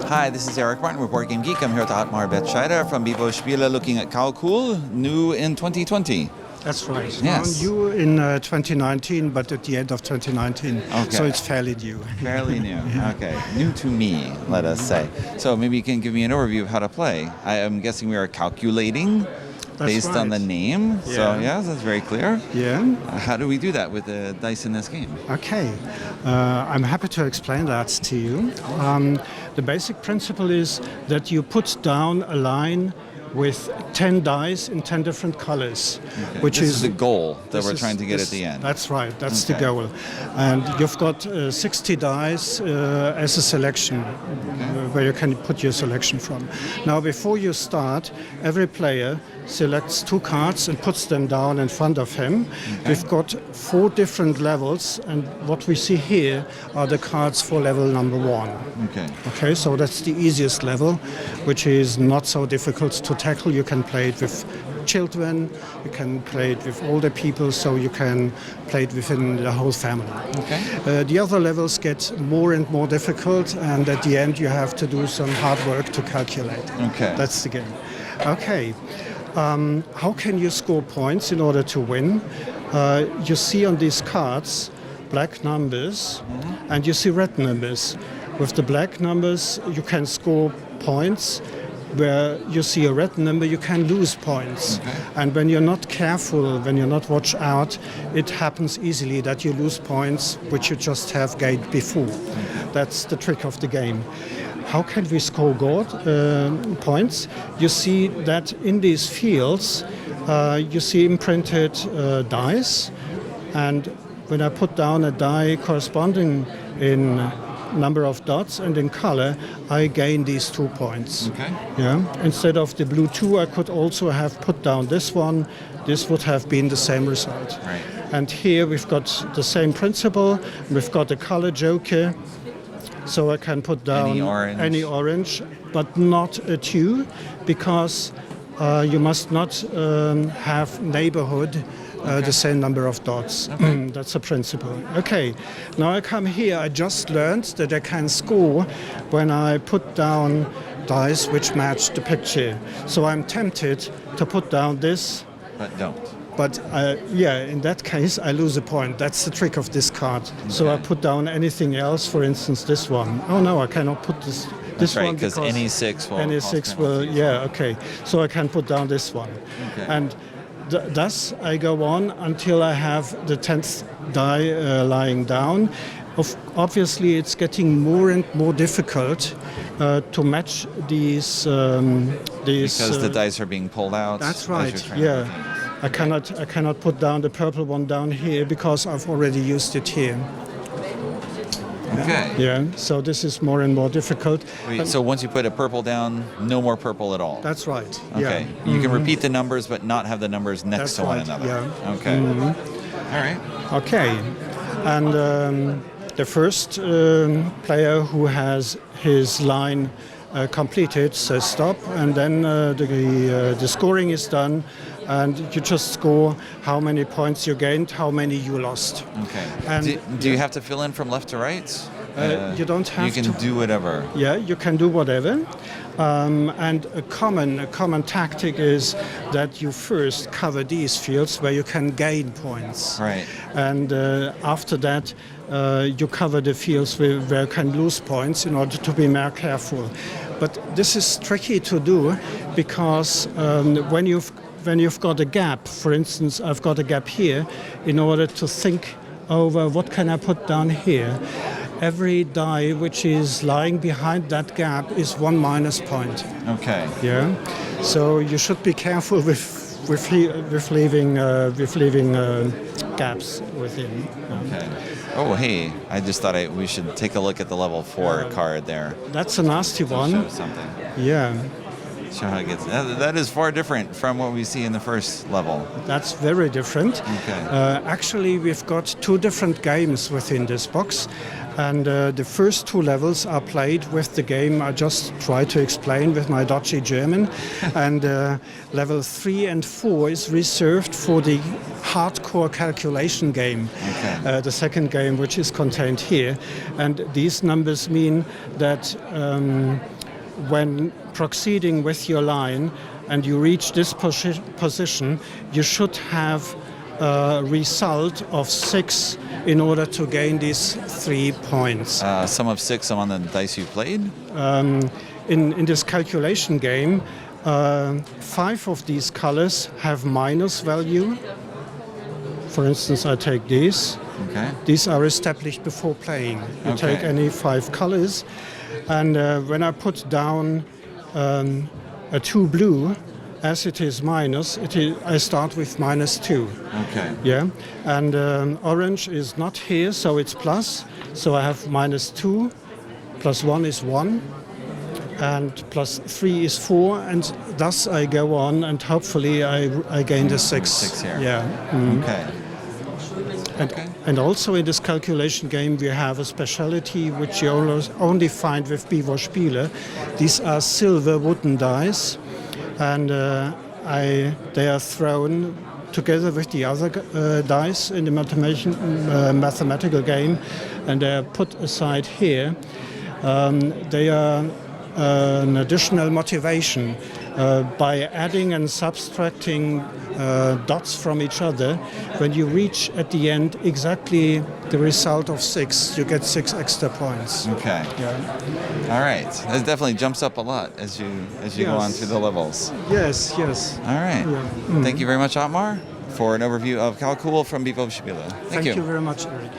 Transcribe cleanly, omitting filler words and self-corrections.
Hi, this is Eric Martin with Board Game Geek. I'm here with Otmar Betscheider from Vivo Spiele looking at Calcool, new in 2020. That's right. Yes. New in 2019, but at the end of 2019. Okay. So it's fairly new. Fairly new. Okay. New to me, let us say. So maybe you can give me an overview of how to play. I am guessing we are calculating based on the name. Yeah. So, yes, that's very clear. Yeah. How do we do that with the dice in this game? Okay. I'm happy to explain that to you. The basic principle is that you put down a line with 10 dice in 10 different colors, Okay. which this is the goal that we're trying to get at the end. That's right, that's Okay. the goal. And you've got 60 dice as a selection, where you can put your selection from. Now, before you start, every player selects 2 cards and puts them down in front of him. Okay. We've got 4 different levels, and what we see here are the cards for level number 1. Okay. Okay, so that's the easiest level, which is not so difficult to tackle. You can play it with children, you can play it with older people, so you can play it within the whole family. Okay. The other levels get more and more difficult, and at the end you have to do some hard work to calculate. Okay. That's the game. Okay. How can you score points in order to win? You see on these cards black numbers, and you see red numbers. With the black numbers you can score points. Where you see a red number, you can lose points. Okay. And when you're not careful, when you're not watch out, it happens easily that you lose points which you just have gained before. That's the trick of the game. How can we score points? You see that in these fields, you see imprinted dice. And when I put down a die corresponding in number of dots and in color, I gain these 2 points. Okay. Yeah. Instead of the blue 2, I could also have put down this one. This would have been the same result. Right. And here we've got the same principle. We've got a color joker, so I can put down any orange, but not a 2, because you must not have neighborhood. The same number of dots. Okay. That's a principle. Okay, now I come here. I just learned that I can score when I put down dice which match the picture. So I'm tempted to put down this. But don't. But in that case, I lose a point. That's the trick of this card. Okay. So I put down anything else, for instance, this one. Oh no, I cannot put this That's right, one because any 6 will. Any 6 will, yeah, okay. So I can put down this one. Okay. And thus I go on until I have the 10th die lying down. Obviously, it's getting more and more difficult to match these. Because the dice are being pulled out. That's right. Yeah, I cannot put down the purple one down here because I've already used it here. Okay. Yeah. So this is more and more difficult. Wait, so once you put a purple down, no more purple at all. That's right. Okay. Yeah. You can replace the numbers, but not have the numbers next That's to one right. another. Yeah. Okay. All right. Okay. And the first player who has his line completed says stop, and then the scoring is done, and you just score how many points you gained, how many you lost. Okay. And do you have to fill in from left to right? You don't have to. You can do whatever. Yeah, you can do whatever. And a common tactic is that you first cover these fields where you can gain points. Right. And after that, you cover the fields where you can lose points in order to be more careful. But this is tricky to do because when you've got a gap, for instance, I've got a gap here, in order to think over what can I put down here. Every die which is lying behind that gap is 1 minus point. Okay. Yeah. So you should be careful with leaving gaps within. Okay. Oh, hey! I just thought we should take a look at the level 4 card there. That's a nasty one. Show something. Yeah. Show how it gets. That is far different from what we see in the first level. That's very different. Okay. Actually, we've got 2 different games within this box. And the first 2 levels are played with the game I just tried to explain with my dodgy German. And level 3 and 4 is reserved for the hardcore calculation game, the second game which is contained here. And these numbers mean that when proceeding with your line and you reach this position, you should have a result of 6 in order to gain these 3 points. Sum of 6 on the dice you played? In this calculation game, 5 of these colors have minus value. For instance, I take these. Okay. These are established before playing. You Okay. take any 5 colors, and when I put down a 2 blue, as it is minus, I start with -2. Okay. Yeah, and orange is not here, so it's plus. So I have -2, +1 is 1, and +3 is 4, and thus I go on, and hopefully I gain the 6. 6 here. Yeah. Okay. And also in this calculation game we have a specialty which you only find with Beaver Spiele. These are silver wooden dice, and they are thrown together with the other dice in the mathematical game, and they are put aside here. They are an additional motivation. By adding and subtracting dots from each other, when you reach at the end exactly the result of 6, you get 6 extra points. Okay. Yeah. All right. That definitely jumps up a lot as you go on through the levels. Yes. All right. Yeah. Thank you very much, Otmar, for an overview of Calcool from Bevo Spiele. Thank you. Thank you very much, Eric.